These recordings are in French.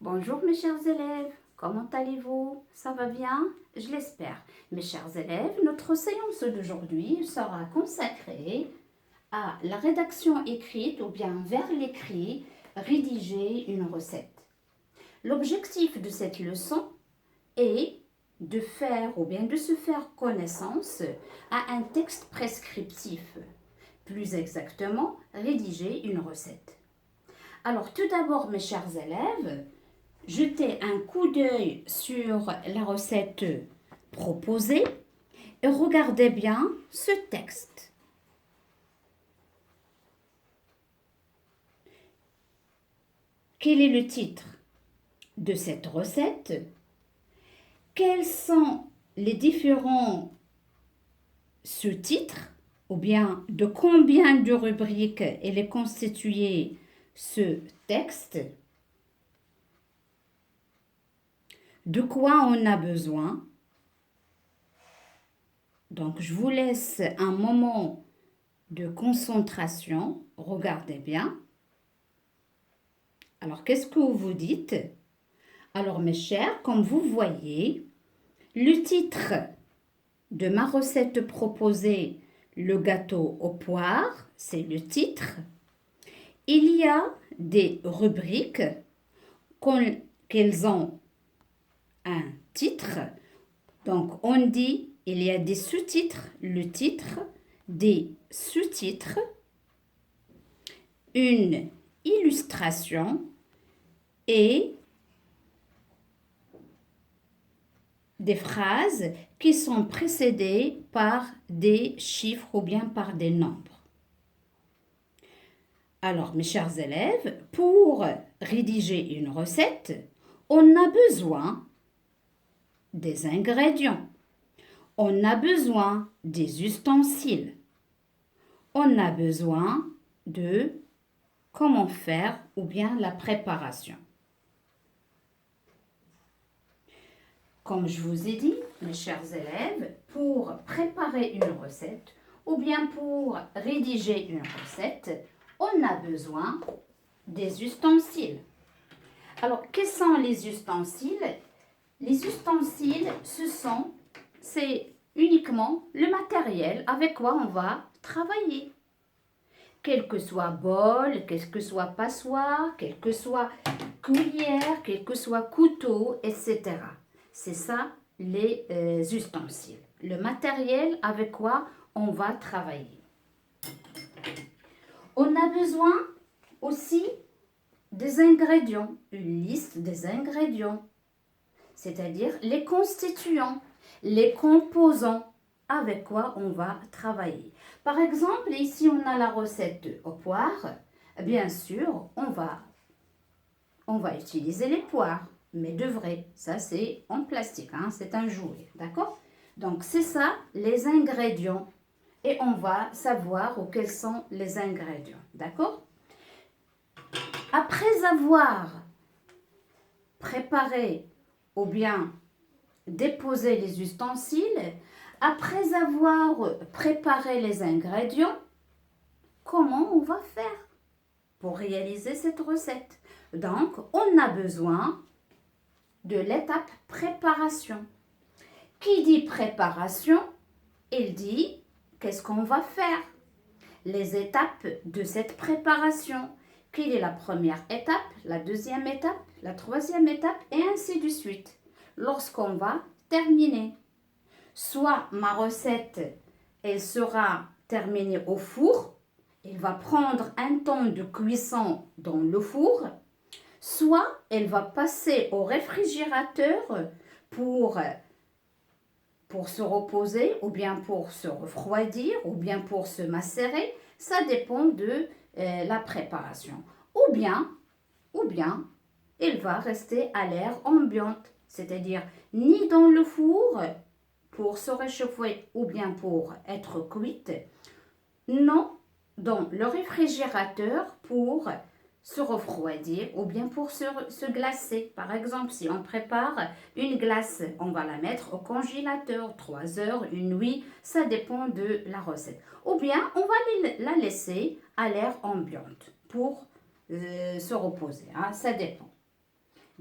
Bonjour mes chers élèves, comment allez-vous? Ça va bien? Je l'espère. Mes chers élèves, notre séance d'aujourd'hui sera consacrée à la rédaction écrite ou bien vers l'écrit, rédiger une recette. L'objectif de cette leçon est de faire ou bien de se faire connaissance à un texte prescriptif. Plus exactement, rédiger une recette. Alors tout d'abord mes chers élèves, jetez un coup d'œil sur la recette proposée et regardez bien ce texte. Quel est le titre de cette recette? Quels sont les différents sous-titres? Ou bien de combien de rubriques il est constitué ce texte? De quoi on a besoin? Donc, je vous laisse un moment de concentration. Regardez bien. Alors, qu'est-ce que vous dites? Alors, mes chers, comme vous voyez, le titre de ma recette proposée, le gâteau aux poires, c'est le titre. Il y a des rubriques qu'elles ont un titre. Donc, on dit il y a des sous-titres, le titre, des sous-titres, une illustration et des phrases qui sont précédées par des chiffres ou bien par des nombres. Alors, mes chers élèves, pour rédiger une recette, on a besoin des ingrédients. On a besoin des ustensiles. On a besoin de comment faire ou bien la préparation. Comme je vous ai dit, mes chers élèves, pour préparer une recette ou bien pour rédiger une recette, on a besoin des ustensiles. Alors, quels sont les ustensiles? Les ustensiles, c'est uniquement le matériel avec quoi on va travailler. Quel que soit bol, quel que soit passoire, quel que soit cuillère, quel que soit couteau, etc. C'est ça les ustensiles. Le matériel avec quoi on va travailler. On a besoin aussi des ingrédients, une liste des ingrédients, c'est-à-dire les constituants, les composants avec quoi on va travailler. Par exemple, ici on a la recette aux poires. Bien sûr, on va utiliser les poires, mais de vrai. Ça, c'est en plastique, hein, c'est un jouet, d'accord? Donc, c'est ça, les ingrédients. Et on va savoir quels sont les ingrédients, d'accord? Après avoir préparé ou bien déposé les ustensiles, après avoir préparé les ingrédients, comment on va faire pour réaliser cette recette? Donc, on a besoin de l'étape préparation. Qui dit préparation, il dit qu'est-ce qu'on va faire? Les étapes de cette préparation. Quelle est la première étape, la deuxième étape, la troisième étape et ainsi de suite. Lorsqu'on va terminer. Soit ma recette, elle sera terminée au four, elle va prendre un temps de cuisson dans le four, soit elle va passer au réfrigérateur pour se reposer, ou bien pour se refroidir, ou bien pour se macérer. Ça dépend de la préparation. Ou bien, elle va rester à l'air ambiante, c'est-à-dire ni dans le four pour se réchauffer ou bien pour être cuite, non dans le réfrigérateur pour se refroidir ou bien pour se glacer. Par exemple, si on prépare une glace, on va la mettre au congélateur 3 heures, une nuit, ça dépend de la recette. Ou bien, on va la laisser à l'air ambiante pour se reposer, hein, ça dépend.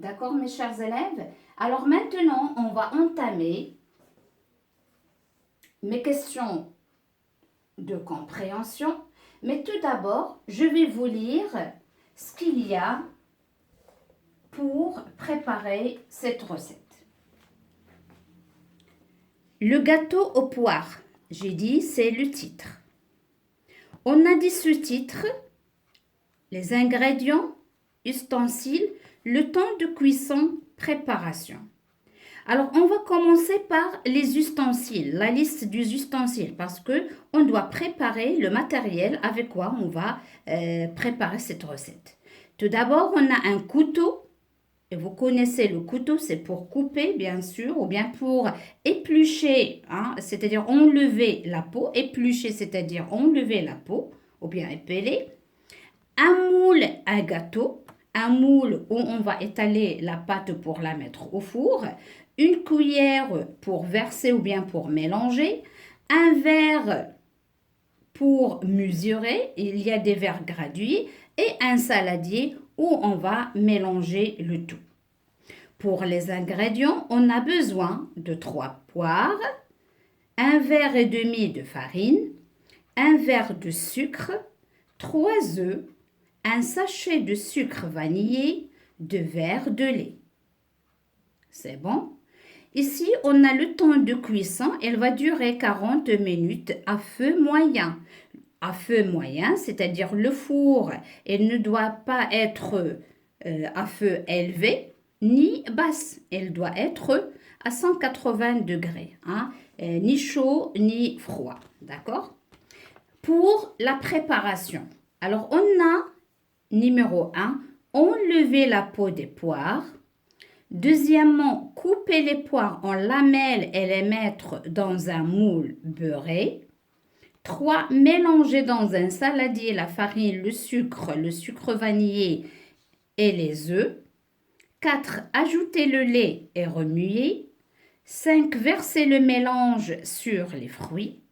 D'accord, mes chers élèves? Alors maintenant, on va entamer mes questions de compréhension. Mais tout d'abord, je vais vous lire ce qu'il y a pour préparer cette recette. Le gâteau aux poires, j'ai dit, c'est le titre. On a dit ce titre, les ingrédients, ustensiles, le temps de cuisson, préparation. Alors, on va commencer par les ustensiles, la liste des ustensiles, parce que on doit préparer le matériel avec quoi on va préparer cette recette. Tout d'abord, on a un couteau. Et vous connaissez le couteau, c'est pour couper, bien sûr, ou bien pour éplucher, hein, c'est-à-dire enlever la peau. Éplucher, c'est-à-dire enlever la peau, ou bien épeler. Un moule à gâteau, un moule où on va étaler la pâte pour la mettre au four. Une cuillère pour verser ou bien pour mélanger. Un verre pour mesurer, il y a des verres gradués. Et un saladier où on va mélanger le tout. Pour les ingrédients, on a besoin de 3 poires, un verre et demi de farine, un verre de sucre, 3 œufs, un sachet de sucre vanillé, 2 verres de lait. C'est bon? Ici, on a le temps de cuisson. Elle va durer 40 minutes à feu moyen. À feu moyen, c'est-à-dire le four, elle ne doit pas être à feu élevé ni basse. Elle doit être à 180 degrés, hein, ni chaud ni froid. D'accord? Pour la préparation, alors on a numéro 1, enlever la peau des poires. Deuxièmement, couper les poires en lamelles et les mettre dans un moule beurré. 3. Mélanger dans un saladier la farine, le sucre vanillé et les œufs. 4. Ajouter le lait et remuer. 5. Verser le mélange sur les fruits.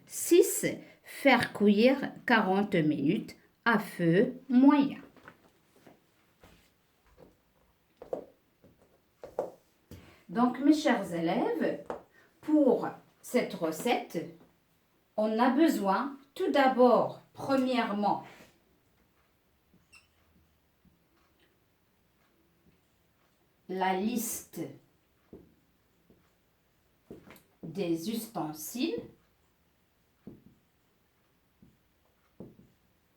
6. Faire cuire 40 minutes à feu moyen. Donc, mes chers élèves, pour cette recette, on a besoin tout d'abord, premièrement, la liste des ustensiles.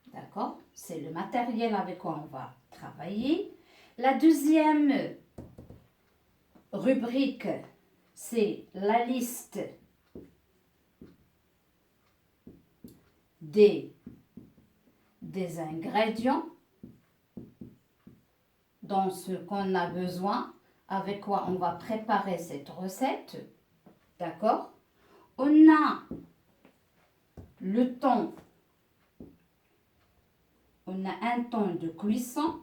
D'accord? C'est le matériel avec quoi on va travailler. La deuxième rubrique, c'est la liste des ingrédients dans ce qu'on a besoin, avec quoi on va préparer cette recette. D'accord? On a le temps, on a un temps de cuisson.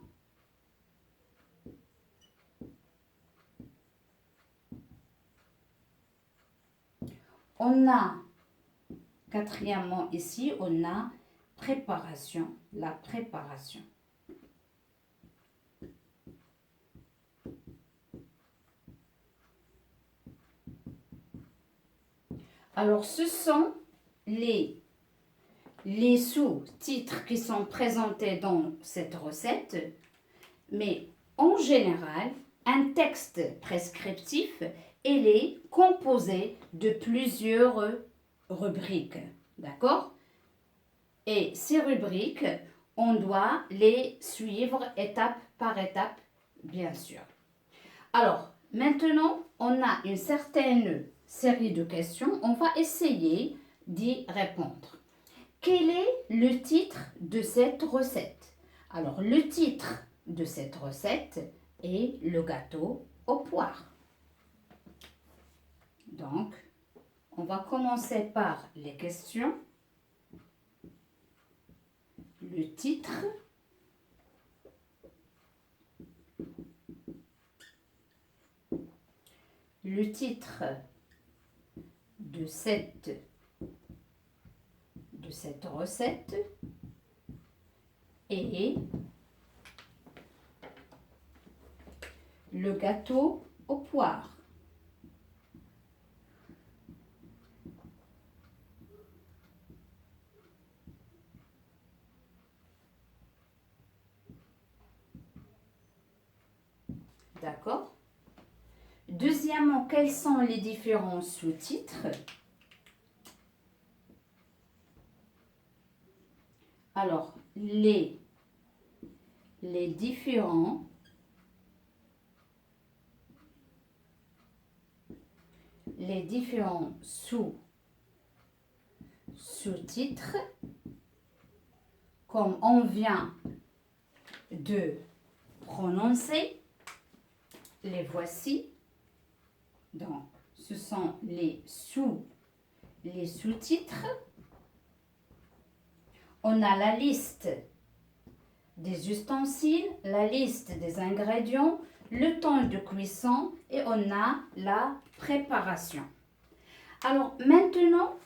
On a, quatrièmement ici, on a préparation, la préparation. Alors, ce sont les sous-titres qui sont présentés dans cette recette, mais en général, un texte prescriptif, il est composé de plusieurs rubriques, d'accord? Et ces rubriques, on doit les suivre étape par étape, bien sûr. Alors, maintenant, on a une certaine série de questions. On va essayer d'y répondre. Quel est le titre de cette recette? Alors, le titre de cette recette est le gâteau aux poires. Donc, on va commencer par les questions. Le titre. Le titre de cette recette est le gâteau aux poires. D'accord? Deuxièmement, quels sont les différents sous-titres? Alors, les différents sous-titres, comme on vient de prononcer, les voici. Donc, ce sont les sous-titres. On a la liste des ustensiles, la liste des ingrédients, le temps de cuisson et on a la préparation. Alors maintenant,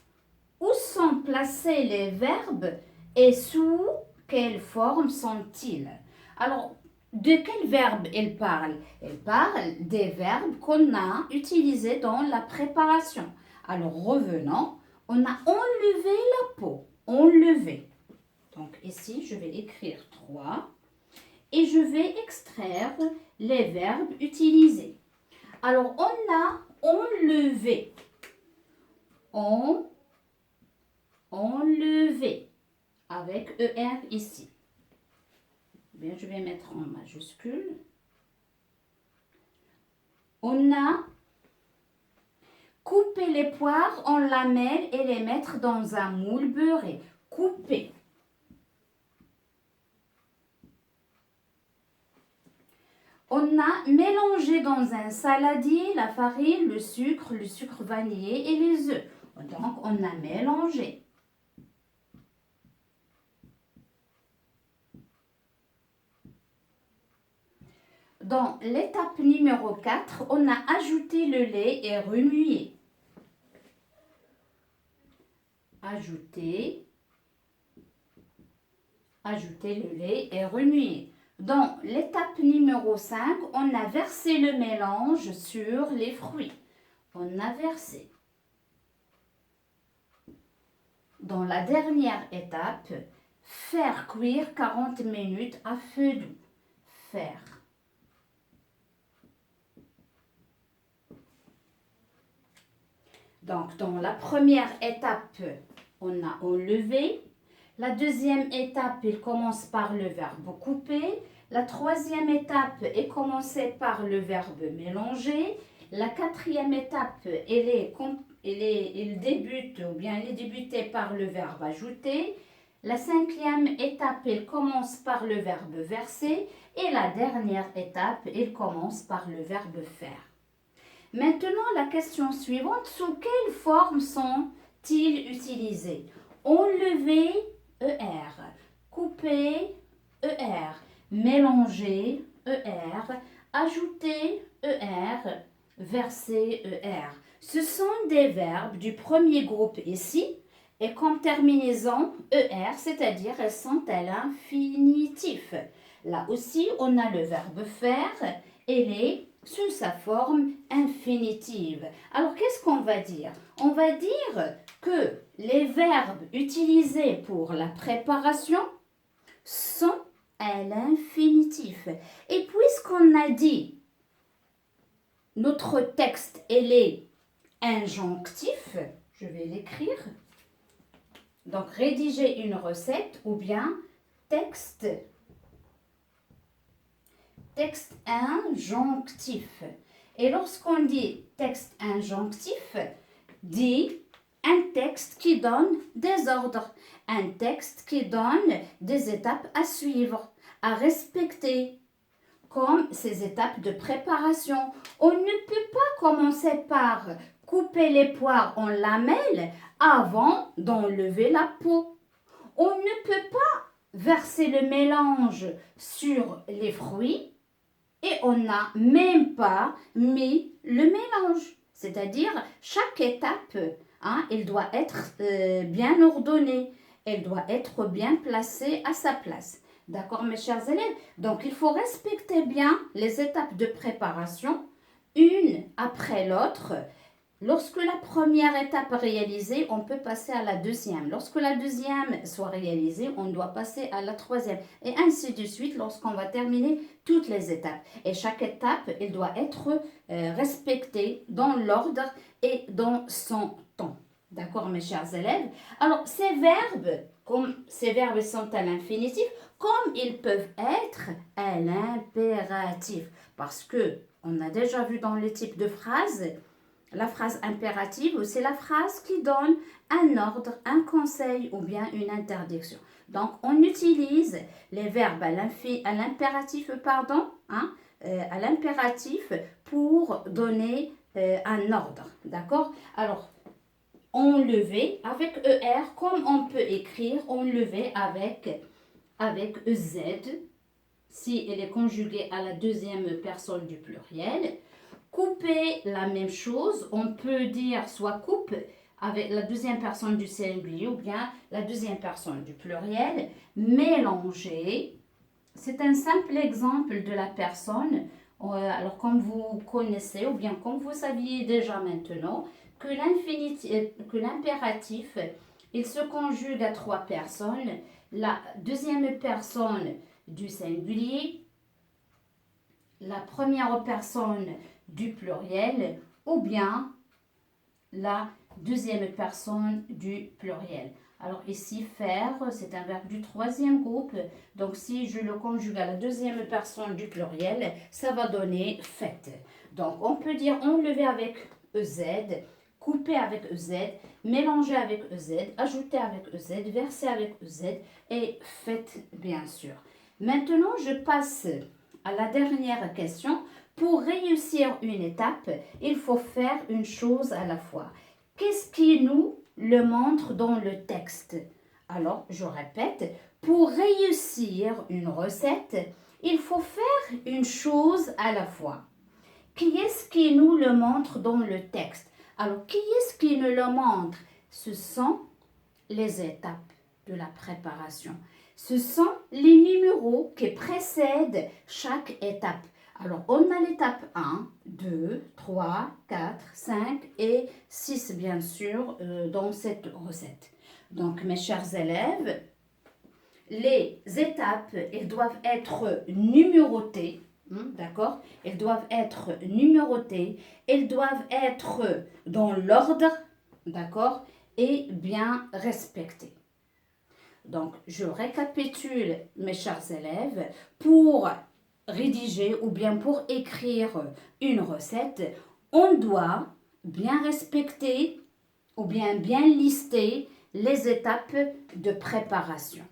où sont placés les verbes et sous quelle forme sont-ils? Alors, de quel verbe il parle? Il parle des verbes qu'on a utilisés dans la préparation. Alors, revenons. On a enlevé la peau. Enlevé. Donc, ici, je vais écrire 3 et je vais extraire les verbes utilisés. Alors, on a enlevé. Enlevé. Avec ER ici. Bien, je vais mettre en majuscule. On a coupé les poires en lamelles et les mettre dans un moule beurré. Couper. On a mélangé dans un saladier la farine, le sucre vanillé et les œufs. Donc, on a mélangé. Dans l'étape numéro 4, on a ajouté le lait et remué. Ajouter le lait et remuer. Dans l'étape numéro 5, on a versé le mélange sur les fruits. On a versé. Dans la dernière étape, faire cuire 40 minutes à feu doux. Faire. Donc, dans la première étape, on a enlevé. La deuxième étape, il commence par le verbe couper. La troisième étape est commencée par le verbe mélanger. La quatrième étape, il débute ou bien elle est débutée par le verbe ajouter. La cinquième étape, il commence par le verbe verser. Et la dernière étape, il commence par le verbe faire. Maintenant, la question suivante, sous quelle forme sont-ils utilisés? Enlever, ER. Couper, ER. Mélanger, ER. Ajouter, ER. Verser, ER. Ce sont des verbes du premier groupe ici et comme terminaison, ER, c'est-à-dire elles sont à l'infinitif. Là aussi, on a le verbe faire et les sous sa forme infinitive. Alors, qu'est-ce qu'on va dire? On va dire que les verbes utilisés pour la préparation sont à l'infinitif. Et puisqu'on a dit notre texte, il est injonctif, je vais l'écrire. Donc, rédiger une recette ou bien texte injonctif. Et lorsqu'on dit texte injonctif, dit un texte qui donne des ordres, un texte qui donne des étapes à suivre, à respecter, comme ces étapes de préparation. On ne peut pas commencer par couper les poires en lamelles avant d'enlever la peau. On ne peut pas verser le mélange sur les fruits et on n'a même pas mis le mélange. C'est-à-dire, chaque étape, elle doit être bien ordonnée. Elle doit être bien placée à sa place. D'accord, mes chers élèves? Donc, il faut respecter bien les étapes de préparation, une après l'autre. Lorsque la première étape est réalisée, on peut passer à la deuxième. Lorsque la deuxième soit réalisée, on doit passer à la troisième. Et ainsi de suite lorsqu'on va terminer toutes les étapes. Et chaque étape, elle doit être respectée dans l'ordre et dans son temps. D'accord, mes chers élèves? Alors, ces verbes, comme ces verbes sont à l'infinitif, comme ils peuvent être à l'impératif. Parce que, on a déjà vu dans les types de phrases, la phrase impérative, c'est la phrase qui donne un ordre, un conseil ou bien une interdiction. Donc, on utilise les verbes à l'impératif, à l'impératif pour donner un ordre. D'accord? Alors, enlever avec ER, comme on peut écrire enlever avec EZ, si elle est conjuguée à la deuxième personne du pluriel. Couper, la même chose, on peut dire soit coupe avec la deuxième personne du singulier ou bien la deuxième personne du pluriel. Mélanger, c'est un simple exemple de la personne. Alors comme vous connaissez ou bien comme vous saviez déjà maintenant que l'impératif, il se conjugue à trois personnes. La deuxième personne du singulier, la première personne du pluriel ou bien la deuxième personne du pluriel. Alors ici, faire, c'est un verbe du troisième groupe. Donc si je le conjugue à la deuxième personne du pluriel, ça va donner fait. Donc on peut dire enlever avec EZ, couper avec EZ, mélanger avec EZ, ajouter avec EZ, verser avec EZ et fait bien sûr. Maintenant, je passe à la dernière question. Pour réussir une étape, il faut faire une chose à la fois. Qu'est-ce qui nous le montre dans le texte? Alors, je répète, pour réussir une recette, il faut faire une chose à la fois. Qui est-ce qui nous le montre dans le texte? Alors, qui est-ce qui nous le montre? Ce sont les étapes de la préparation. Ce sont les numéros qui précèdent chaque étape. Alors, on a l'étape 1, 2, 3, 4, 5 et 6, bien sûr, dans cette recette. Donc, mes chers élèves, les étapes, elles doivent être numérotées, d'accord? Elles doivent être numérotées, elles doivent être dans l'ordre, d'accord? Et bien respectées. Donc, je récapitule, mes chers élèves, pour rédiger ou bien pour écrire une recette, on doit bien respecter ou bien lister les étapes de préparation.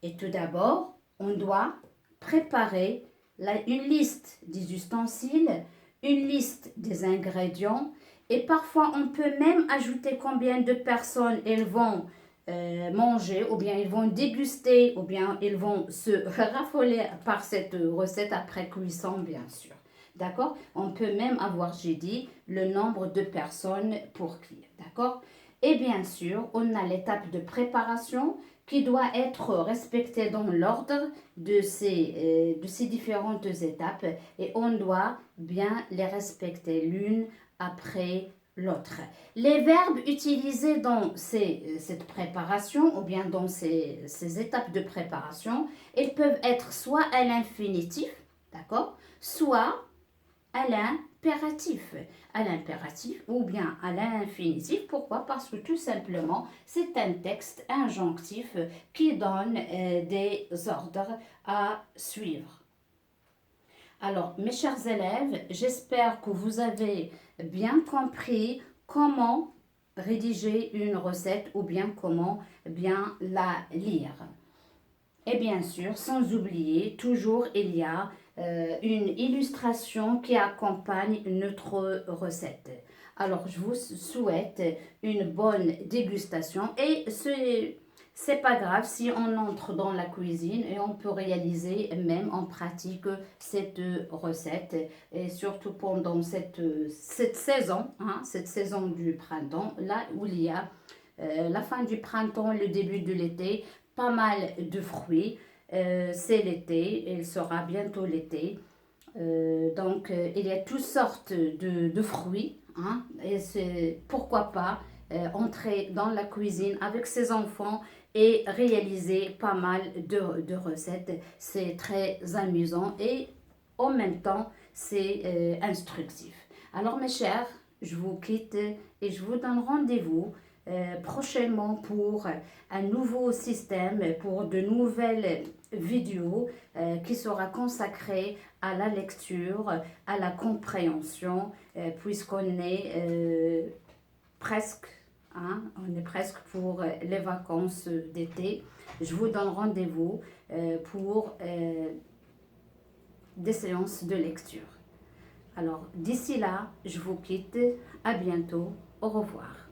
Et tout d'abord, on doit préparer une liste des ustensiles, une liste des ingrédients et parfois on peut même ajouter combien de personnes elles vont manger ou bien ils vont déguster ou bien ils vont se raffoler par cette recette après cuisson bien sûr. D'accord? On peut même avoir, j'ai dit, le nombre de personnes pour cuire. D'accord? Et bien sûr, on a l'étape de préparation qui doit être respectée dans l'ordre de ces différentes étapes et on doit bien les respecter l'une après l'autre. Les verbes utilisés dans cette préparation ou bien dans ces étapes de préparation, ils peuvent être soit à l'infinitif, d'accord, soit à l'impératif ou bien à l'infinitif. Pourquoi? Parce que tout simplement, c'est un texte injonctif qui donne des ordres à suivre. Alors, mes chers élèves, j'espère que vous avez bien compris comment rédiger une recette ou bien comment bien la lire. Et bien sûr, sans oublier, toujours il y a une illustration qui accompagne notre recette. Alors, je vous souhaite une bonne dégustation et c'est pas grave si on entre dans la cuisine et on peut réaliser même en pratique cette recette et surtout pendant cette saison, cette saison du printemps, là où il y a la fin du printemps, le début de l'été, pas mal de fruits. C'est l'été, il sera bientôt l'été. Il y a toutes sortes de fruits, hein, et pourquoi pas entrer dans la cuisine avec ses enfants et réaliser pas mal de recettes. C'est très amusant et en même temps, c'est instructif. Alors mes chers, je vous quitte et je vous donne rendez-vous prochainement pour un nouveau système, pour de nouvelles vidéos qui sera consacrée à la lecture, à la compréhension, puisqu'on est presque, hein, on est presque pour les vacances d'été. Je vous donne rendez-vous pour des séances de lecture. Alors d'ici là, je vous quitte. À bientôt. Au revoir.